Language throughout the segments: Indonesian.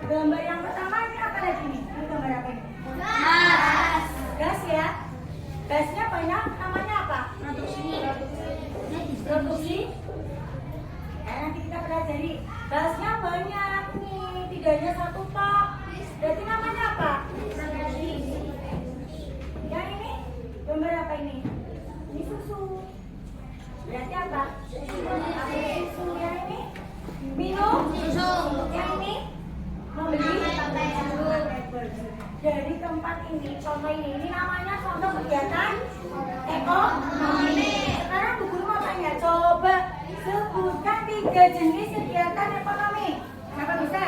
Gambar yang pertama ini apa lagi nih? Ini gambar apa ini? Gas. Gas ya. Gasnya banyak, namanya apa? Produksi. Nanti kita pelajari. Gasnya banyak nih, tidak hanya satu tok. Berarti namanya apa? Yang ini gambar apa ini? Ini susu. Berarti apa? Susu. Yang ini minum susu. Yang ini membeli. Dari tempat ini, contoh ini namanya contoh kegiatan ekonomi. Sekarang Bu Guru mau tanya, coba sebutkan 3 jenis kegiatan ekonomi. Siapa bisa?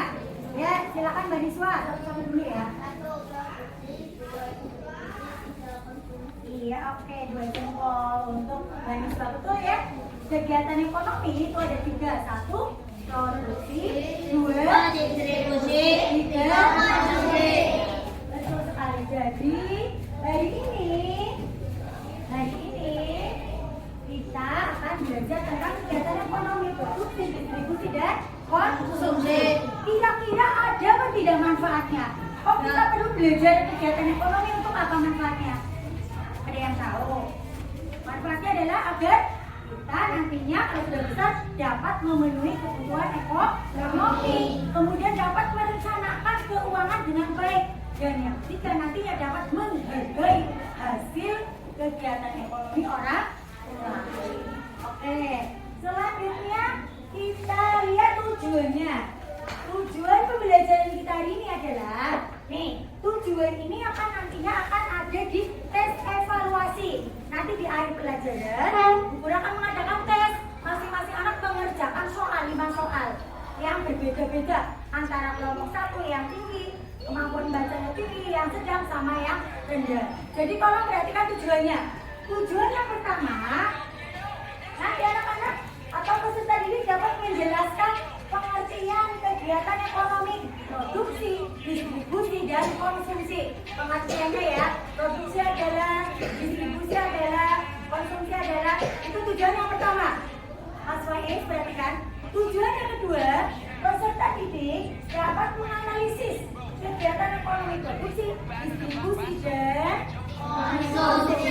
Ya, silakan Mbak Niswa, satu-satu dulu ya. Iya, oke, 2 jempol untuk Mbak Niswa, betul ya? Kegiatan ekonomi itu ada 3. 1, produksi. 2, distribusi. 3, konsumsi. Betul sekali. Jadi hari ini kita akan belajar tentang kegiatan ekonomi, produksi, distribusi, dan konsumsi. Kira-kira ada atau tidak manfaatnya? Oh, kita perlu belajar kegiatan ekonomi untuk apa manfaatnya? Ada yang tahu? Manfaatnya adalah agar kita nantinya kalau sudah besar dapat memenuhi kebutuhan ekonomi, kemudian dapat merencanakan keuangan dengan baik, dan yang ketiga nantinya dapat menghargai hasil kegiatan ekonomi orang tua. Oke, selanjutnya kita lihat tujuannya. Tujuan pembelajaran kita hari ini adalah tujuan ini nantinya akan ada di tes evaluasi. Nanti di akhir pelajaran Bu Guru akan mengadakan tes. Masing-masing anak mengerjakan soal 5 soal yang berbeda-beda antara kelompok 1 yang tinggi, kemampuan bacanya tinggi, yang sedang, sama yang rendah. Jadi kalau perhatikan tujuannya. Tujuan yang pertama, nanti anak-anak atau peserta didik dapat menjelaskan pengertian kegiatan ekonomi, produksi, distribusi, dan konsumsi. Pengertiannya ya, produksi adalah, distribusi adalah, konsumsi adalah, itu tujuan yang pertama. Mas Wahid, perhatikan. Tujuan yang kedua, peserta didik dapat menganalisis kegiatan ekonomi, produksi, distribusi, dan konsumsi.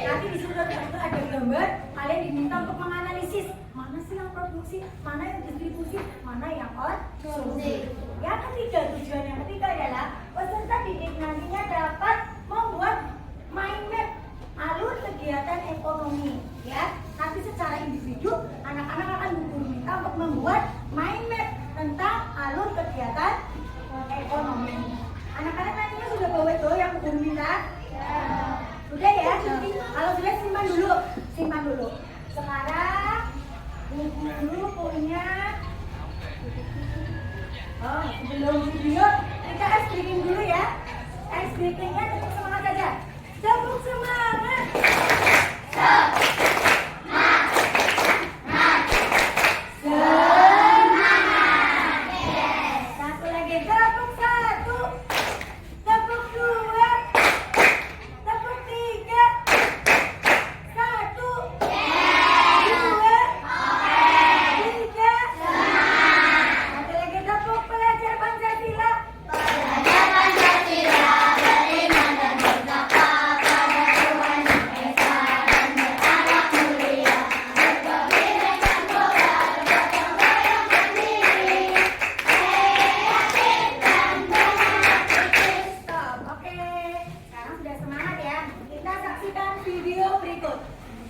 Nanti di surat itu ada gambar, kalian diminta untuk menganalisis mana sih yang produksi, mana yang distribusi, mana yang konsumsi. Yang ketiga, tujuan yang ketiga adalah peserta didik nantinya dapat membuat mind map alur kegiatan ekonomi. Ya, nanti secara individu anak-anak akan Bu Guru minta untuk membuat mind map tentang alur kegiatan ekonomi. Anak-anak nantinya sudah bawa itu yang Bu Guru minta? Sudah ya? Kalau sudah simpan dulu. Sekarang Bu Guru punya sebelum video kita ice breaking dulu ya. Ice breakingnya tetap semangat saja. Tepuk saksikan video berikut.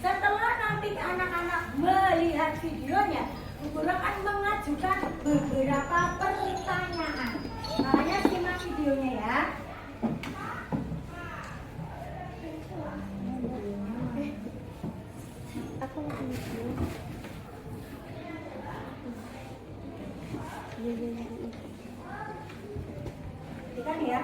Setelah nanti anak-anak melihat videonya, guru akan mengajukan beberapa pertanyaan. Makanya simak videonya ya. Kan ya.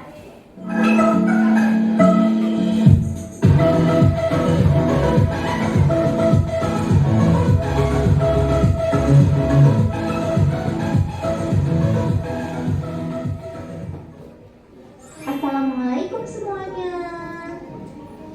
Assalamualaikum semuanya.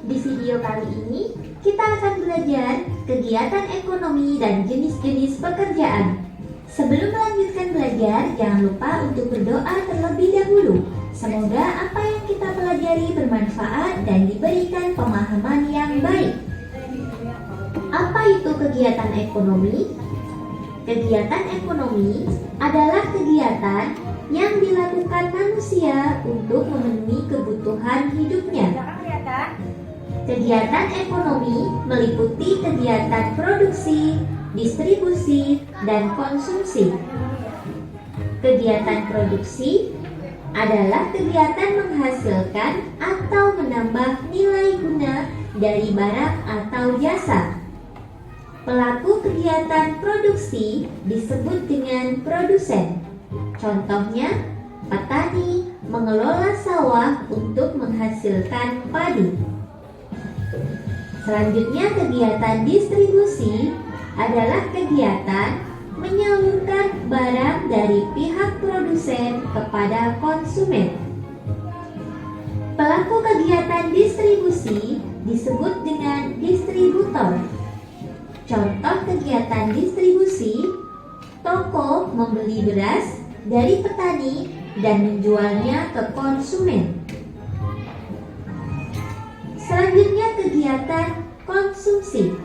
Di video kali ini kita akan belajar kegiatan ekonomi dan jenis-jenis pekerjaan. Sebelum melanjutkan belajar, jangan lupa untuk berdoa terlebih dahulu. Semoga apa yang kita pelajari bermanfaat dan diberikan pemahaman yang baik. Apa itu kegiatan ekonomi? Kegiatan ekonomi adalah kegiatan yang dilakukan manusia untuk memenuhi kebutuhan hidupnya. Kegiatan ekonomi meliputi kegiatan produksi, distribusi, dan konsumsi. Kegiatan produksi adalah kegiatan menghasilkan atau menambah nilai guna dari barang atau jasa. Pelaku kegiatan produksi disebut dengan produsen. Contohnya, petani mengelola sawah untuk menghasilkan padi. Selanjutnya, kegiatan distribusi adalah kegiatan menyalurkan barang dari pihak produsen kepada konsumen. Pelaku kegiatan distribusi disebut dengan distributor. Contoh kegiatan distribusi, toko membeli beras dari petani dan menjualnya ke konsumen. Selanjutnya, kegiatan konsumsi.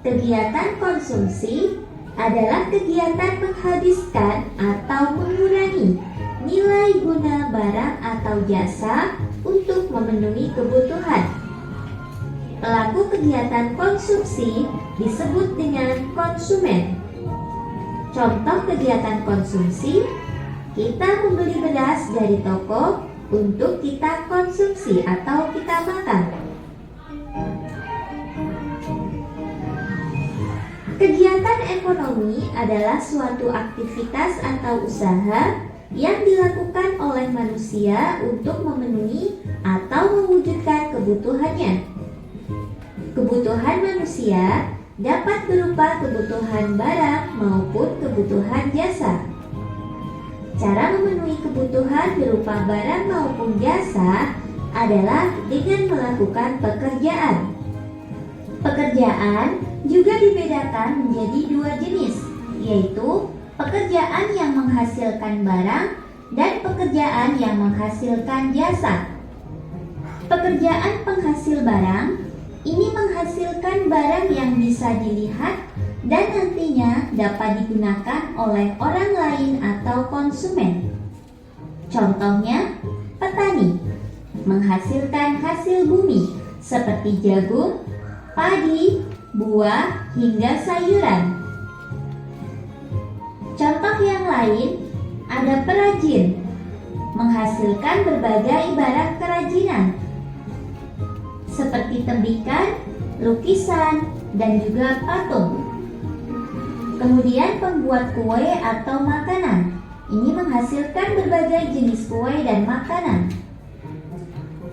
Kegiatan konsumsi adalah kegiatan menghabiskan atau mengurangi nilai guna barang atau jasa untuk memenuhi kebutuhan. Pelaku kegiatan konsumsi disebut dengan konsumen. Contoh kegiatan konsumsi, kita membeli beras dari toko untuk kita konsumsi atau kita makan. Kegiatan ekonomi adalah suatu aktivitas atau usaha yang dilakukan oleh manusia untuk memenuhi atau mewujudkan kebutuhannya. Kebutuhan manusia dapat berupa kebutuhan barang maupun kebutuhan jasa. Cara memenuhi kebutuhan berupa barang maupun jasa adalah dengan melakukan pekerjaan. Pekerjaan juga dibedakan menjadi dua jenis, yaitu pekerjaan yang menghasilkan barang dan pekerjaan yang menghasilkan jasa. Pekerjaan penghasil barang ini menghasilkan barang yang bisa dilihat dan nantinya dapat digunakan oleh orang lain atau konsumen. Contohnya, petani menghasilkan hasil bumi seperti jagung, padi, buah, hingga sayuran. Contoh yang lain, ada perajin menghasilkan berbagai barang kerajinan seperti tembikar, lukisan, dan juga patung. Kemudian pembuat kue atau makanan ini menghasilkan berbagai jenis kue dan makanan.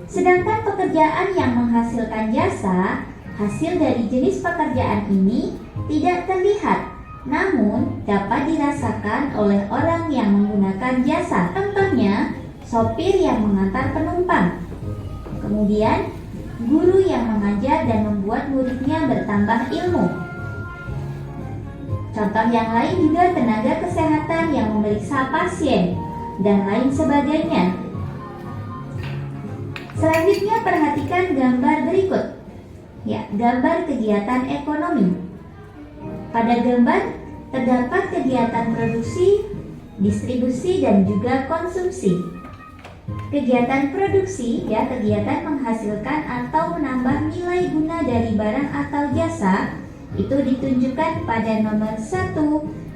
Sedangkan pekerjaan yang menghasilkan jasa, hasil dari jenis pekerjaan ini tidak terlihat, namun dapat dirasakan oleh orang yang menggunakan jasa. Contohnya, sopir yang mengantar penumpang. Kemudian, guru yang mengajar dan membuat muridnya bertambah ilmu. Contoh yang lain juga tenaga kesehatan yang memeriksa pasien dan lain sebagainya. Selanjutnya perhatikan gambar berikut. Ya, gambar kegiatan ekonomi. Pada gambar terdapat kegiatan produksi, distribusi, dan juga konsumsi. Kegiatan produksi, ya, kegiatan menghasilkan atau menambah nilai guna dari barang atau jasa itu ditunjukkan pada nomor 1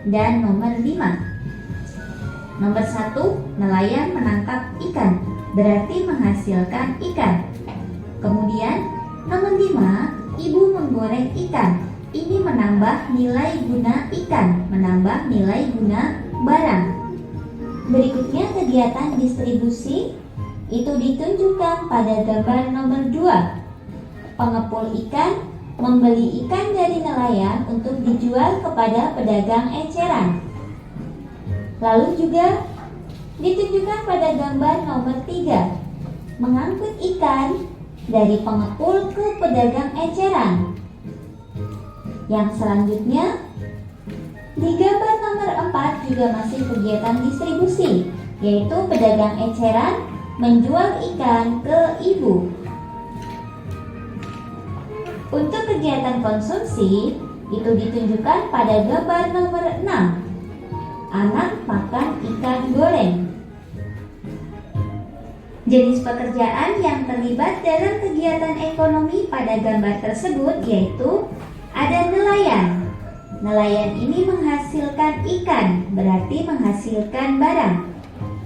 dan nomor 5. Nomor 1, nelayan menangkap ikan, berarti menghasilkan ikan. Kemudian, nomor 5, ibu menggoreng ikan. Ini menambah nilai guna ikan, menambah nilai guna barang. Berikutnya kegiatan distribusi itu ditunjukkan pada gambar nomor 2. Pengepul ikan membeli ikan dari nelayan untuk dijual kepada pedagang eceran. Lalu juga ditunjukkan pada gambar nomor 3, mengangkut ikan dari pengepul ke pedagang eceran. Yang selanjutnya, di gambar nomor 4 juga masih kegiatan distribusi, yaitu pedagang eceran menjual ikan ke ibu. Untuk kegiatan konsumsi, itu ditunjukkan pada gambar nomor 6. Anak makan ikan goreng. Jenis pekerjaan yang terlibat dalam kegiatan ekonomi pada gambar tersebut yaitu ada nelayan. Nelayan ini menghasilkan ikan, berarti menghasilkan barang.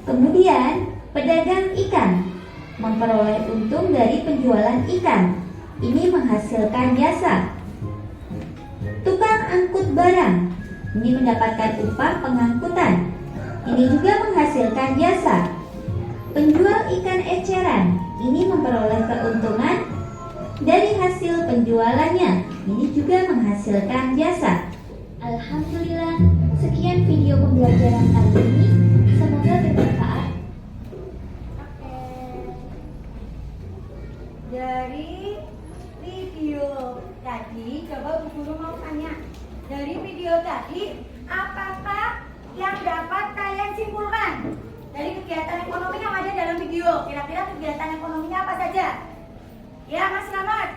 Kemudian, pedagang ikan memperoleh untung dari penjualan ikan. Ini menghasilkan jasa. Tukang angkut barang ini mendapatkan upah pengangkutan. Ini juga menghasilkan jasa. Penjual ikan eceran ini memperoleh keuntungan dari hasil penjualannya. Ini juga menghasilkan jasa. Alhamdulillah, sekian video pembelajaran kali ini. Semoga bermanfaat. Dari video tadi, coba Bu Guru mau tanya. Dari video tadi, apakah yang dapat kalian simpulkan dari kegiatan ekonomi yang ada dalam video? Kira-kira kegiatan ekonominya apa saja? Ya, Mas Slamet.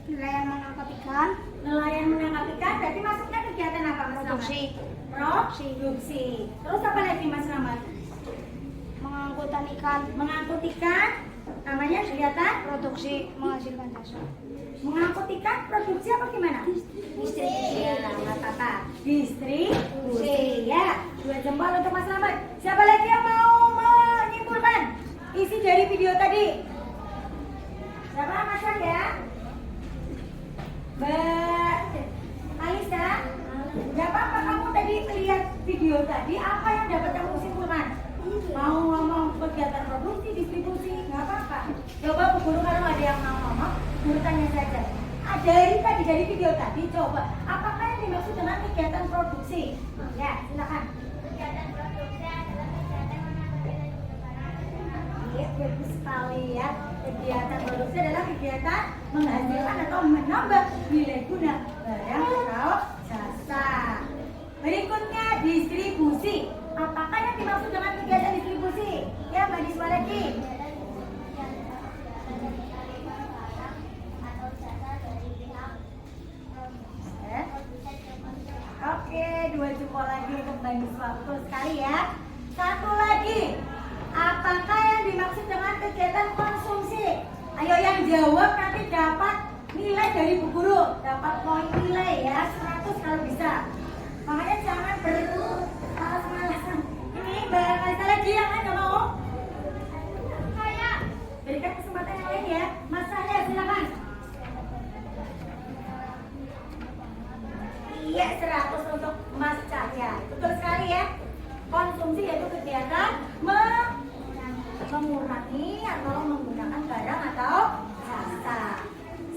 Nelayan menangkap ikan, Nelayan menangkap ikan, berarti masuknya kegiatan apa, Mas Slamet? Produksi. Terus apa lagi, Mas Slamet? mengangkutan ikan, Mengangkut ikan, namanya kegiatan produksi menghasilkan jasa. mengangkut ikan, produksi apa gimana? Distribusi. Ya, nggak apa-apa. Distribusi. Ya, 2 jempol untuk Mas Slamet. Siapa lagi yang mau menyimpulkan isi dari video tadi? Siapa, Mas Slamet ya? Mbak Alisa, nggak apa-apa kamu tadi lihat video tadi, apa yang dapat kamu simpulkan? Mau ngomong kegiatan produksi, distribusi, nggak apa-apa. Coba Bu Guru kalau ada yang mau ngomong, Guru tanya saja. Dari video tadi, coba apakah yang dimaksud dengan kegiatan produksi? Ya, silakan. Kegiatan produksi adalah kegiatan menangkap nilai guna barang. Iya, bagus sekali ya. Kegiatan produksi adalah kegiatan menghasilkan atau menambah nilai guna barang atau jasa. Berikutnya distribusi. Apakah yang dimaksud dengan kegiatan distribusi? Ya, Mbak Diswa lagi. Oke, 2 jempol lagi untuk Mbak Diswa. Betul sekali ya. Satu lagi. Apakah yang dimaksud dengan kegiatan konsumsi? Ayo yang jawab nanti dapat nilai dari Bu Guru. Dapat poin nilai ya, 100 kalau bisa. Makanya jangan bermalas-malasan. Ini Mbak Kalisa lagi yang nggak mau? Berikan kesempatan yang lain ya. Mas Sahya silakan. Iya, 100 untuk Mas Cahya. Betul sekali ya. Konsumsi yaitu kegiatan mengurangi atau menggunakan barang atau jasa.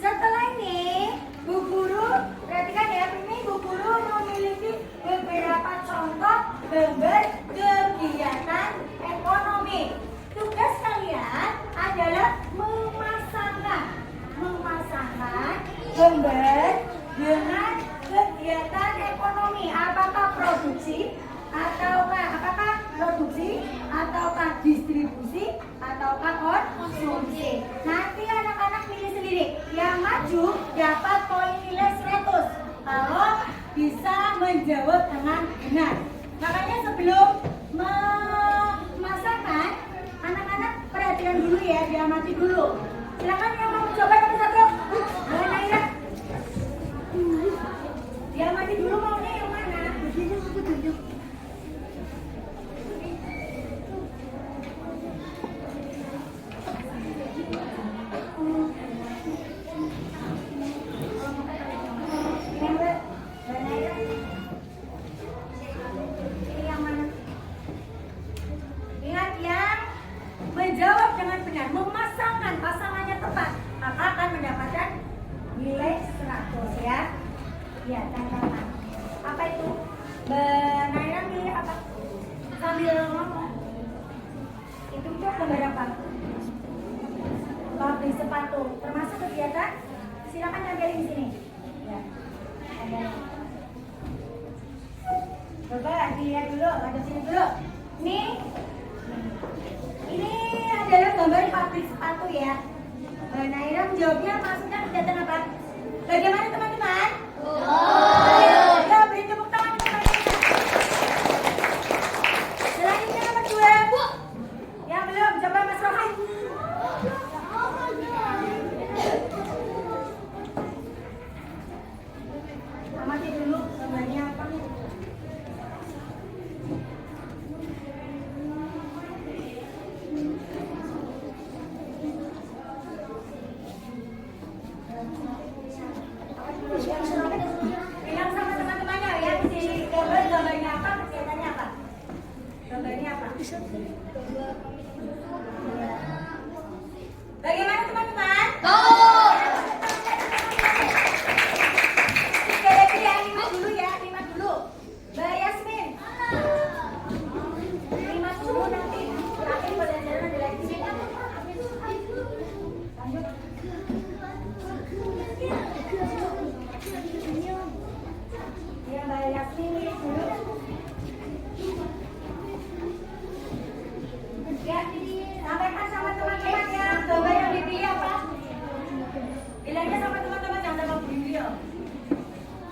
Setelah ini, Bu Guru perhatikan ya, ini Bu Guru memiliki beberapa contoh gambar kegiatan ekonomi. Tugas kalian adalah memasangkan gambar dengan kegiatan ekonomi. Apakah produksi ataukah distribusi ataukah konsumsi. Nanti anak-anak pilih sendiri. Yang maju dapat poin nilai 100 kalau bisa menjawab dengan benar. Makanya sebelum memasangkan, anak-anak perhatikan dulu ya, diamati dulu. Silakan yang mau coba nomor 1. sepatu. Termasuk kegiatan, silakan tempelin di sini. Ya. Coba dilihat dulu, ada sini dulu. Ini adalah gambar pabrik sepatu ya. Naira menjawabnya maksudnya kegiatan apa? Bagaimana teman-teman? Ya, beri tepuk tangan teman-teman. Selanjutnya nomor 2. Yang belum, coba Mas Rohan. Amati dulu gambarnya apa. Bilang sama teman-temannya ya, di gambarnya apa, kegiatannya apa? Gambarnya apa? Bagaimana teman-teman? Sekali lagi ya, 5 dulu ya, 5 dulu. Mbak Yasmin. 5 dulu nanti terakhir pelajaran ada lagi. Lanjut. Ya Mbak Yasmin dulu. Ya, sampaikan sama teman-teman ya, gambar yang dipilih apa? Bilangnya sama teman-teman yang sama video.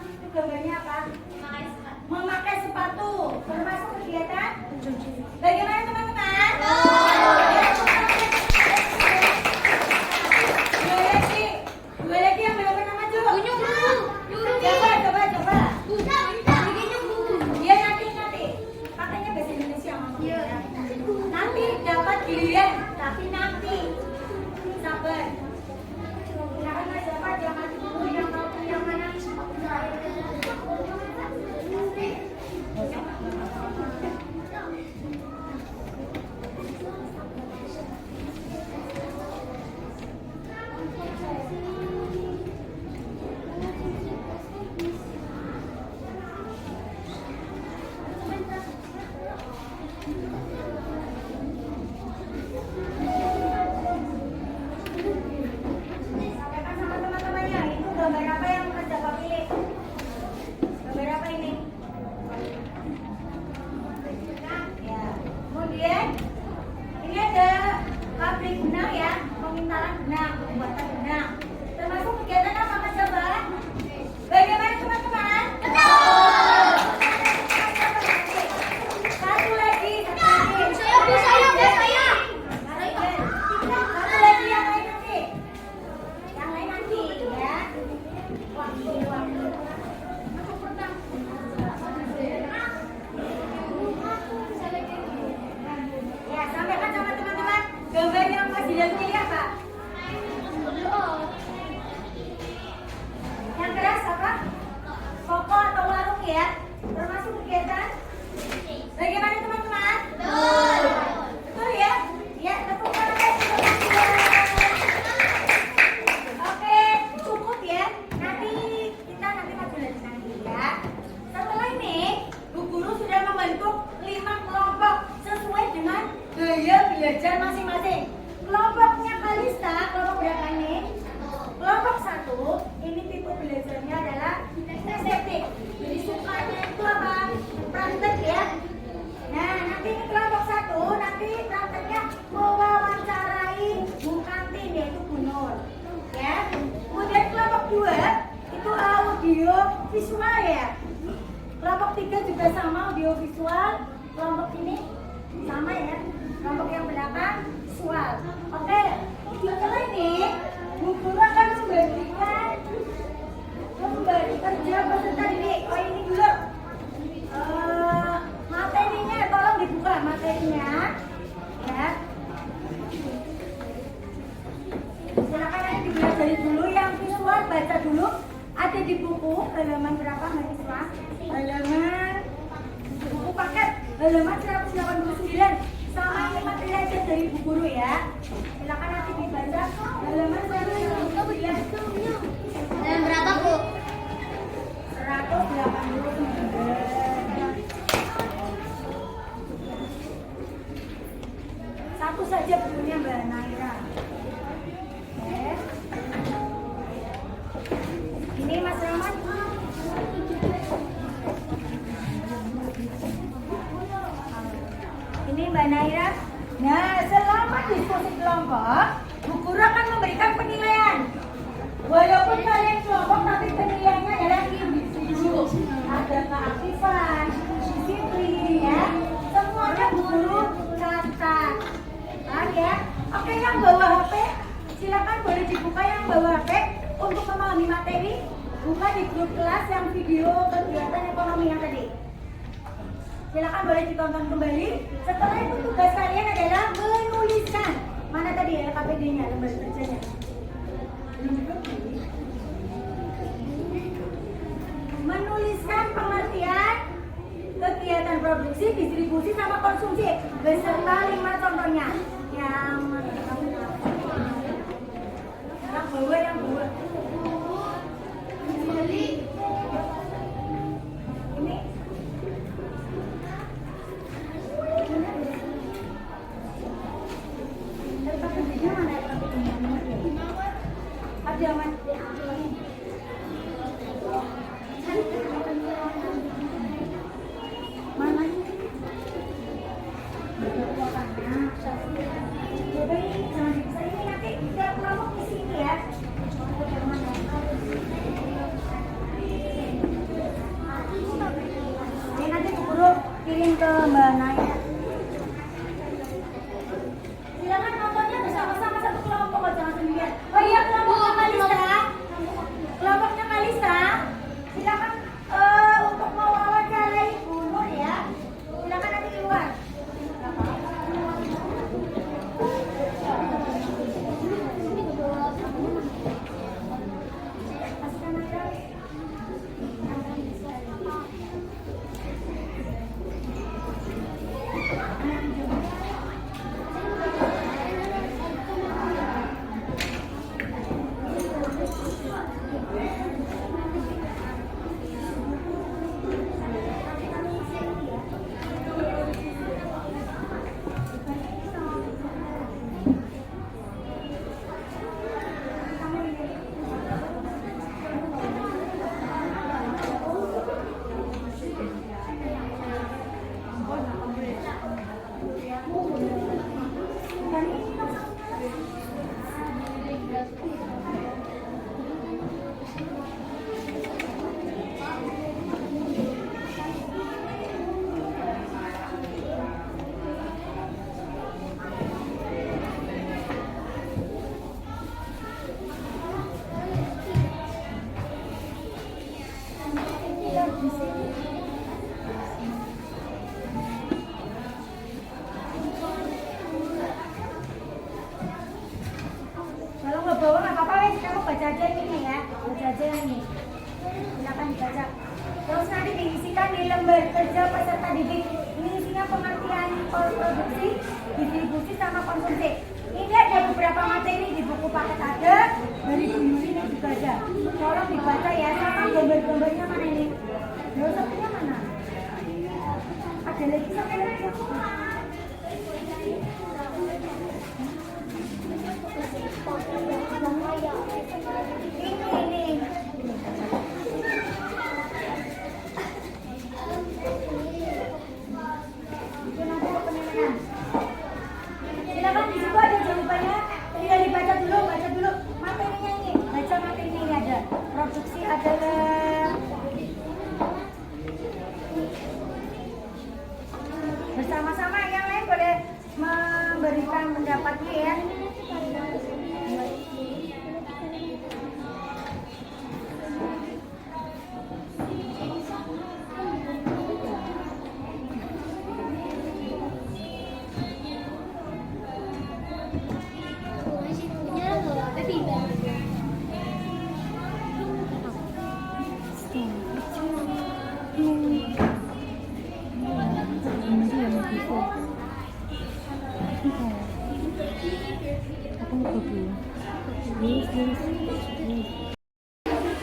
Itu gambarnya apa? Memakai sepatu. Termasuk kegiatan? Bagaimana teman-teman? Dua lagi yang belum pernah maju. Coba. Dia nanti. Pakainya bahasa Indonesia ngomongnya. Nanti dapat giliran, tapi nanti sabar. Silakan Mas Dapat yang maju dulu, yang mau yang mana? Sampaikan sama teman-temannya, itu gambar apa yang Mas Dapat pilih? Gambar apa ini? Ya. Kemudian ini ada pabrik benang ya, pemintalan benang, pembuatan benang. Termasuk kegiatan apa Mas Dapat? Bagaimana teman-teman? Satu lagi. Satu lagi yang lain nanti. Yang lain nanti ya. Waktu. Ya, sampaikan sama teman-teman. Gambar yang Mas Dilan pilih apa? Yang keras apa? Toko atau warung ya? Termasuk kegiatan? Bagaimana teman-teman? Betul ya? Ya, tepuk tangan. Oke, cukup ya. Nanti maju lagi nanti ya. Setelah ini, Bu Guru sudah membentuk 5 kelompok sesuai dengan gaya belajar masing-masing. Kelompoknya Kalista, kelompok berapa ini? Kelompok 1, ini tipe belajarnya adalah estetik. Jadi sukanya itu apa? Praktek ya. Nah, nanti ini kelompok 1, nanti prakteknya mewawancarai Bu Kantin, yaitu Bu Nur. Ya. Kemudian kelompok 2 itu audio visual ya. Kelompok 3 juga sama audio visual. Kelompok ini sama ya. Kelompok yang belakang visual. Oke. Setelah ini Bu Guru akan membagi kerja peserta didik. Oh ini dulu. Materinya tolong dibuka materinya. Ya. Silakan nanti dipelajari dulu yang visual, baca dulu. Ada di buku halaman berapa mahasiswa? Halaman buku paket halaman 189 sama ini materi aja dari Bu Guru ya. Silakan nanti dibaca halaman 189. Dan berapa, Bu? 189. Satu saja bukunya Mbak Naira. Oke. Walaupun kalian kelompok tapi penilaiannya adalah individu. Ada keaktifan, disiplin ya. Semuanya guru catat. Ya. Oke, yang bawa HP silakan boleh dibuka yang bawa HP untuk memahami materi. Buka di grup kelas yang video kegiatan ekonomi yang tadi. Silakan boleh ditonton kembali. Setelah itu tugas kalian adalah menuliskan. Mana tadi LKPD-nya, lembar kerjanya? Menuliskan pengertian kegiatan produksi, distribusi, sama konsumsi beserta 5 contohnya. Yang bawa. Ini. LKPD-nya mana LKPD-nya? Ada mas. Mana? Jangan bisa ini nanti tiap kelompok di sini ya. Ini nanti guru kirim ke Mbak Naya. Silakan nontonnya bersama-sama satu kelompok, jangan sendirian. Oh iya, kelompoknya Kalista. Kelompoknya Kalista. Silakan untuk mewawancarai Bu Nur ya. Silakan nanti keluar. Kalau nggak bawa nggak apa-apa, wes kamu baca aja ini ya, baca aja ini. Silakan dibaca. Terus nanti diisikan di lembar kerja peserta didik. Ini isinya pengertian produksi, distribusi, sama konsumsi. Ini ada beberapa materi di buku paket ada, dari buku ini juga ada. Tolong dibaca ya, sama gambar-gambarnya mana ini? Filosofinya mana? Ada lagi sampai lagi. Ini. Itu nanti penilaian. Silakan di situ ada jawabannya. Tinggal dibaca dulu, materinya ini. Baca materinya ini ada. Produksi adalah bersama-sama, yang lain boleh memberikan pendapatnya ya.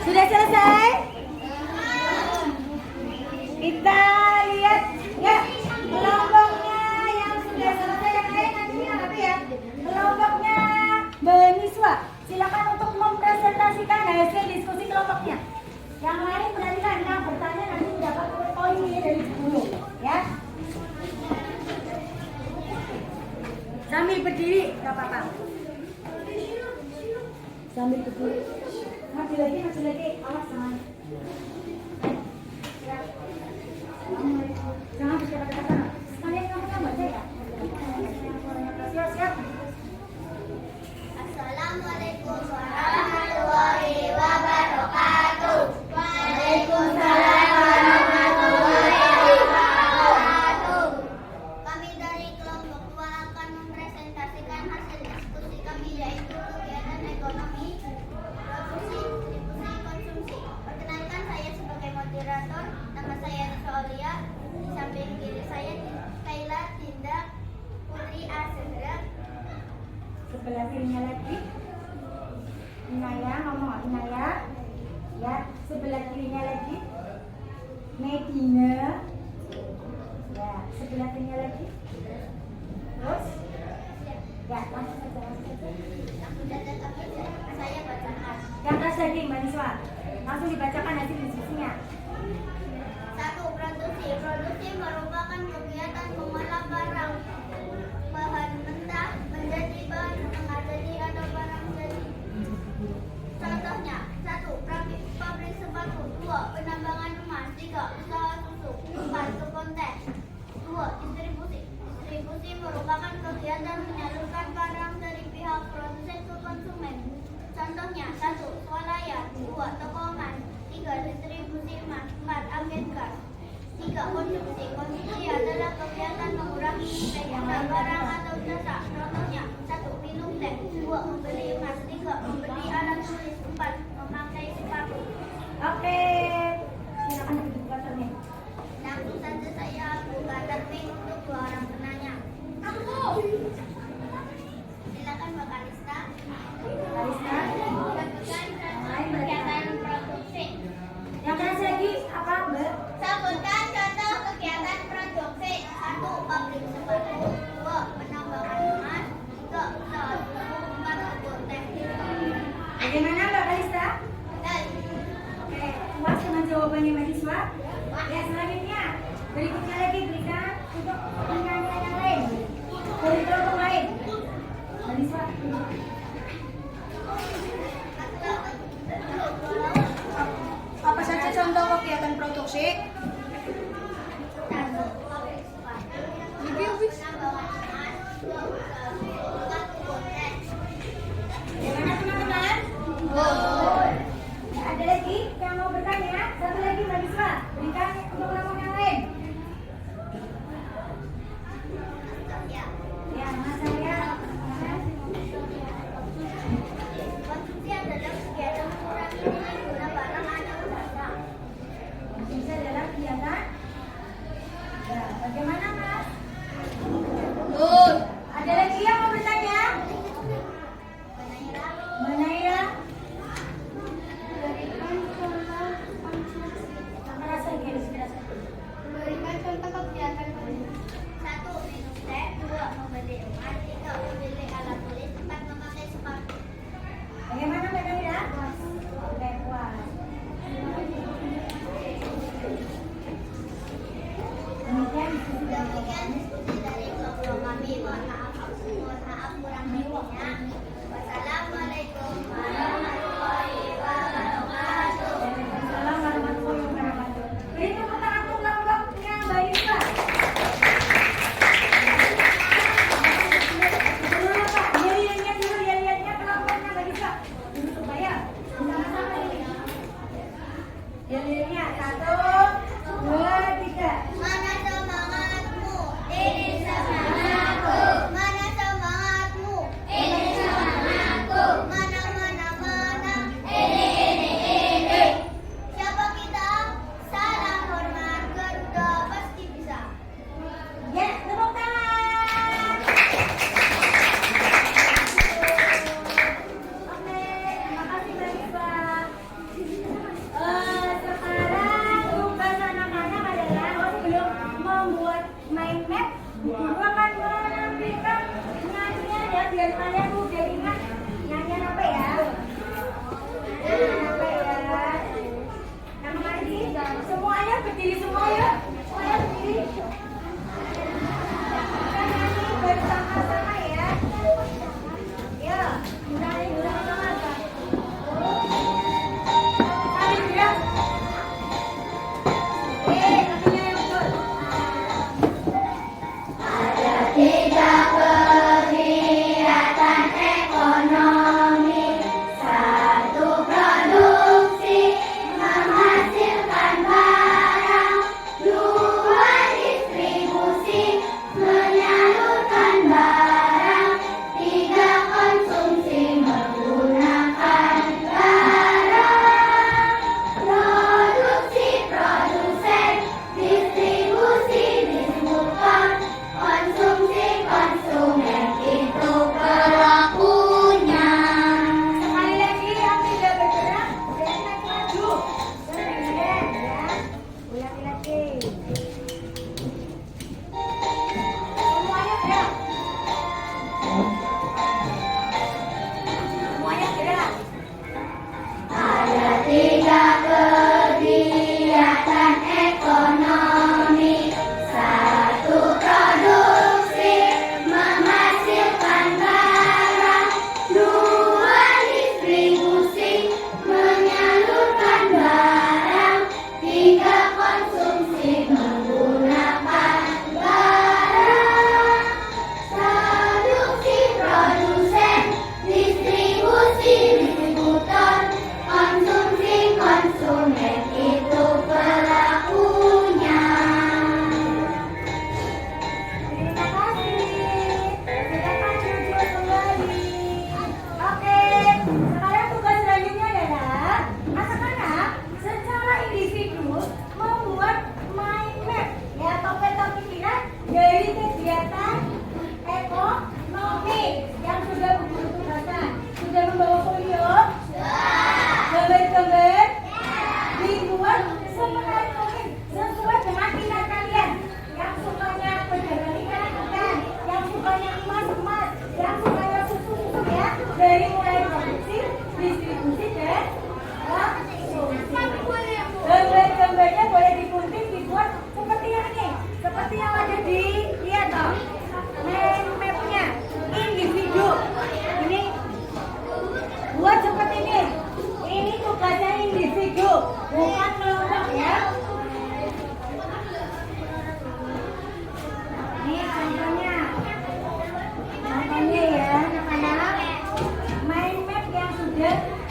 Sudah selesai? Kita lihat ya kelompoknya yang sudah selesai, yang lain nanti apa ya? Kelompoknya mahasiswa, silakan untuk mempresentasikan hasil diskusi kelompoknya. Yang lain perhatikan, yang bertanya nanti mendapat poin ini dari guru ya. Sambil berdiri, gak apa-apa. Sambil berdiri. Maju lagi. Awas jangan. Ya. Jangan berkata-kata. Sekalian kamu yang baca ya. Siap. Assalamualaikum warahmatullahi wabarakatuh. Waalaikumsalam warahmatullahi wabarakatuh. Kami dari kelompok 2 akan mempresentasikan hasil diskusi kami, yaitu kegiatan ekonomi, produksi, distribusi, konsumsi. Perkenalkan, saya sebagai moderator. Nama saya Nisa Aulia. Di samping kiri saya Kaila Dinda Putri Asendra. Sebelah kirinya lagi. Inaya, ngomong Inaya. Ya, sebelah kirinya lagi. Medina. Ya, sebelah kirinya lagi. Terus? Ya, langsung saja. Langsung saja saya bacakan. Yang atas lagi, Mbak Niswa. Langsung dibacakan hasil diskusinya. 1. Produksi. Produksi merupakan kegiatan mengolah barang bahan mentah menjadi bahan setengah jadi atau barang jadi. Contohnya: 1. Pabrik sepatu. 2. Penambangan emas. 3. Usaha susu. 4. Kebun teh. 2. Distribusi. Distribusi merupakan kegiatan menyalurkan barang dari pihak produsen ke konsumen. Contohnya: 1. Swalaya. 2. Toko emas. 3. Distribusi emas. 4. Agen gas. 3. Konsumsi. Konsumsi adalah kegiatan mengurangi penggunaan barang atau jasa. Contohnya: 1. Minum teh. 2. Membeli emas. 3. Membeli alat tulis. 4. Memakai sepatu. Oke. Silakan duduk belakangnya. Langsung saja saya buka termin untuk 2 orang penanya. Silakan Mbak Kalista. Kalista. Kegiatan produksi. Yang atas lagi apa, Mbak? Sebutkan contoh kegiatan produksi. 1. Pabrik sepatu. 2. Penambangan emas. 3. Usaha susu. 4. Kebun teh. Bagaimana Mbak Kalista? Dan Oke, puas dengan jawabannya Mbak Niswa? Ya, selanjutnya berikutnya lagi berikan untuk penanya yang lain dari kelompok lain. Mbak Niswa. Apa saja contoh kegiatan produksi? 1. Pabrik sepatu. 2. Penambangan emas. 3. Usaha susu. 4. Kebun teh. Bagaimana teman-teman? Ya, ada lagi yang mau bertanya? Satu lagi Mbak Niswa, berikan untuk kelompok yang lain. Ya. Ya, Mas saya. Konsumsi adalah kegiatan mengurangi nilai guna barang atau jasa. Konsumsi adalah kegiatan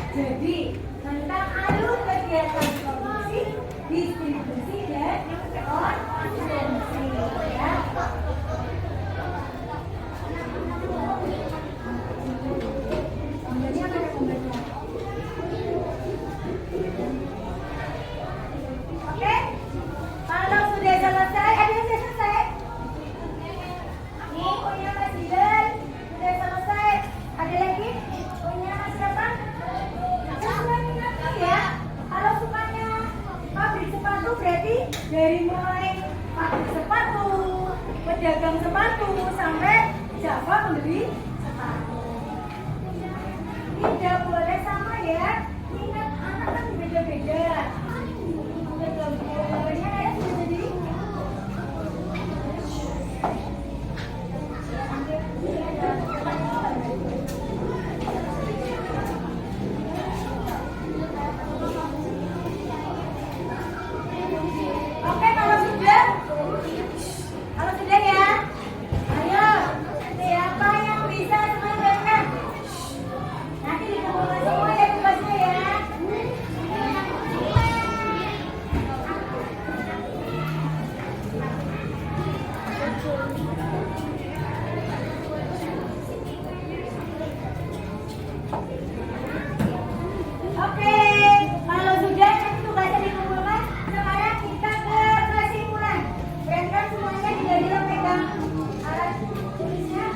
Jadi tentang alur kegiatan produksi, distribusi dan konsumsi ya. Gambarnya mana gambarnya? Oke, kalau sudah selesai, ada yang sudah selesai? Nih punya Mas Dilan, sudah selesai. Ada lagi? Punya Mas Ratang? Jangan ingat ya. Kalau sukanya pabrik sepatu berarti dari mulai pabrik sepatu, pedagang sepatu sampai Java membeli sepatu. Tidak boleh sama ya. Ingat anak kan beda-beda. Gambarnya kayak sudah jadi. Oke, kalau sudah ya, ayo siapa yang bisa mendengarkan? Nanti dikumpulkan semua ya tugasnya ya. Oke, kalau sudah nanti tugasnya dikumpulkan. Sekarang kita ke kesimpulan. Berangkat semuanya tidak pegang alat tulisnya.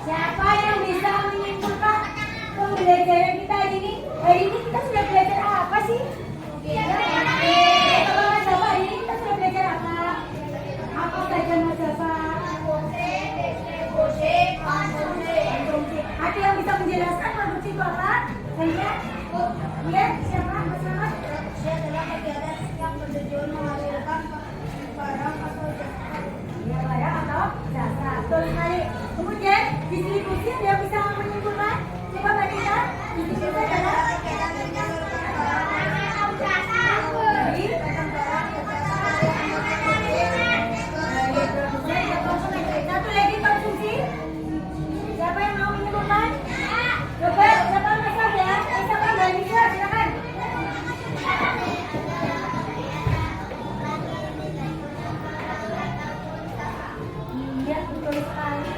Siapa yang bisa menyimpulkan pembelajaran kita hari ini? Hari ini kita sudah belajar apa sih? Kalau Mas Java hari ini kita sudah belajar apa? Apa saja Mas Java? Ada yang bisa menjelaskan produksi itu apa? Saya, ya, siapa? Mas Rahmat? Produksi adalah kegiatan yang bertujuan menghasilkan barang atau jasa. Ya, barang atau jasa. Betul sekali. Kemudian distribusi ada yang bisa menyimpulkan? Coba Mbak Dita. Distribusi adalah Kegiatan menyalurkan barang atau jasa. dari satu lagi konsumsi. Siapa yang mau menyimpulkan? Coba, siapa Mas ya? Siapa Mbak Dita? Silakan. Iya, betul sekali.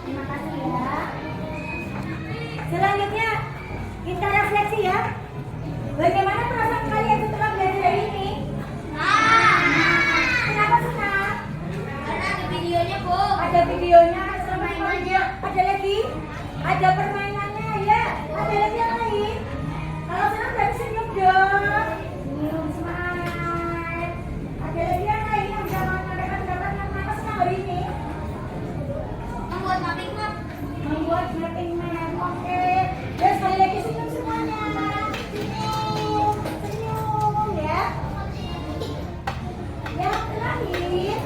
Terima kasih ya. Selanjutnya, kita refleksi ya. Bagaimana perasaan kalian setelah belajar hari ini? Kenapa senang? Karena ada videonya, Bu. Ada videonya, ada permainannya. Ada lagi? Ada permainannya ya. Ada lagi yang lain? Kalau senang berarti senyum dong. Senyum, smile. Ada lagi yang lain yang bisa mengadakan pendapat yang kenapa senang hari ini? Membuat mapping map. Membuat mapping map, oke. Dan sekali lagi senyum semuanya. Senyum, senyum ya. Yang terakhir,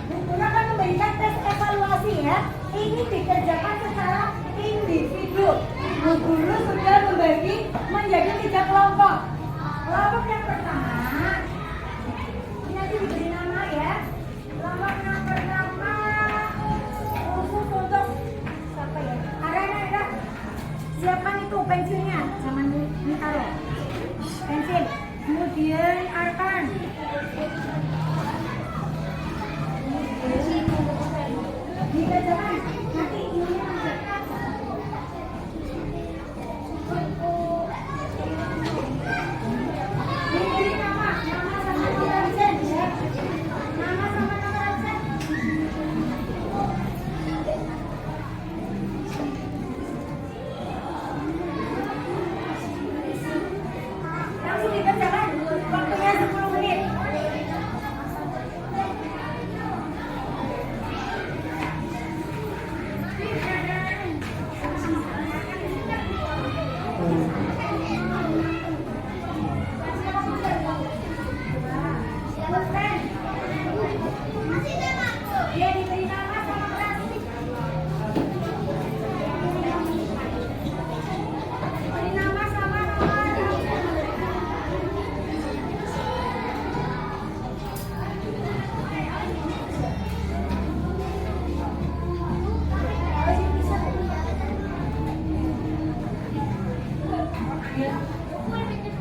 guru akan memberikan tes evaluasi ya. Ini dikerjakan secara individu. Guru sudah membagi menjadi 3 kelompok. Kelompok yang pertama, ini nanti diberi nama ya. Kelompok yang pertama khusus untuk siapa ya? Ada. Siapkan itu pensilnya, jangan ditaruh. Pensil. Kemudian Arkan. Dikerjakan nanti ini diberi nama sama nomor absen ya. Nama sama nomor absen. Langsung dikerjakan. Waktunya 10 menit. Dia diberi nama sama plastik. Diberi nama sama nomor. Ukur